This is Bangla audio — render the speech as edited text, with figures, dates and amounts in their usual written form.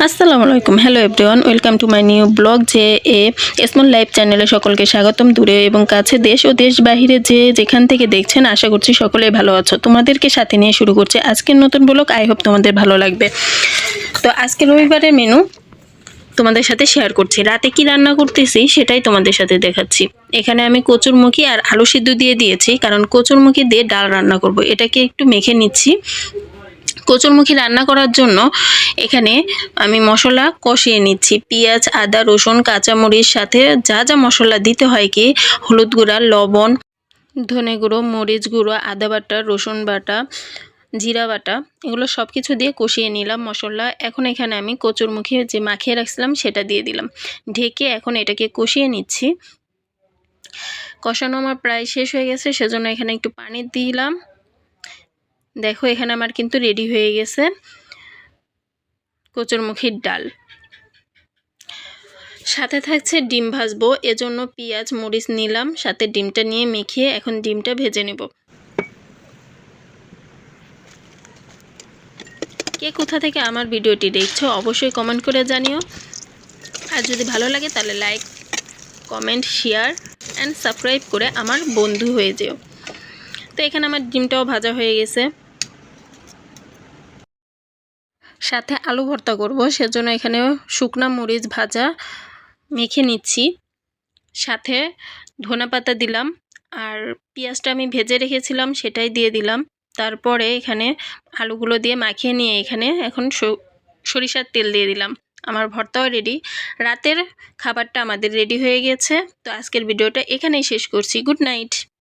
আসসালামু আলাইকুম, hello everyone, welcome to my new blog. যে এ স্মল লাইফ চ্যানেলে সকলকে স্বাগতম। দূরে এবং কাছে, দেশ ও দেশ বাহিরে যে যেখান থেকে দেখছেন, আশা করছি সকলেই ভালো আছো। তোমাদেরকে সাথে নিয়ে শুরু করছি আজকের নতুন ব্লগ। আই হোপ তোমাদের ভালো লাগবে। তো আজকে রবিবারের মেনু তোমাদের সাথে শেয়ার করছি। রাতে কি রান্না করতেছি সেটাই তোমাদের সাথে দেখাচ্ছি। এখানে আমি কচুরমুখী আর আলু সিদ্ধ দিয়ে দিয়েছি, কারণ কচুরমুখী দিয়ে ডাল রান্না করব। এটাকে একটু মেখে নিচ্ছি। কচুরমুখী রান্না করার জন্য এখানে আমি মশলা কষিয়ে নিচ্ছি। পেঁয়াজ, আদা, রসুন, কাঁচামরিচ, সাথে যা যা মশলা দিতে হয়, কি হলুদ গুঁড়া, লবণ, ধনে গুঁড়ো, মরিচ গুঁড়ো, আদা বাটা, রসুন বাটা, জিরা বাটা, এগুলো সব কিছু দিয়ে কষিয়ে নিলাম মশলা। এখন এখানে আমি কচুরমুখী যে মাখিয়ে রাখছিলাম সেটা দিয়ে দিলাম। ঢেকে এখন এটাকে কষিয়ে নিচ্ছি। কষানো আমার প্রায় শেষ হয়ে গেছে, সেজন্য এখানে একটু পানি দিলাম। দেখো এখানে আমার কিন্তু রেডি হয়ে গেছে কচুরমুখীর ডাল। সাথে থাকছে ডিম ভাজবো, এজন্য পেঁয়াজ মরিচ নিলাম, সাথে ডিমটা নিয়ে মেখিয়ে এখন ডিমটা ভেজে নেব। কে কোথা থেকে আমার ভিডিওটি দেখছো অবশ্যই কমেন্ট করে জানিও। আর যদি ভালো লাগে তাহলে like, comment, share and subscribe করে আমার বন্ধু হয়ে যেও। তো এখানে আমার ডিমটাও ভাজা হয়ে গেছে। সাথে আলু ভর্তা করব, সেজন্য এখানে শুকনা মরিচ ভাজা মেখে নিচ্ছি। সাথে ধনেপাতা দিলাম, আর পেঁয়াজটা আমি ভেজে রেখেছিলাম সেটাই দিয়ে দিলাম। তারপরে এখানে আলুগুলো দিয়ে মাখিয়ে নিয়ে এখানে এখন সরিষার তেল দিয়ে দিলাম। আমার ভর্তাও রেডি। রাতের খাবারটা আমাদের রেডি হয়ে গেছে। তো আজকের ভিডিওটা এখানেই শেষ করছি। Good night.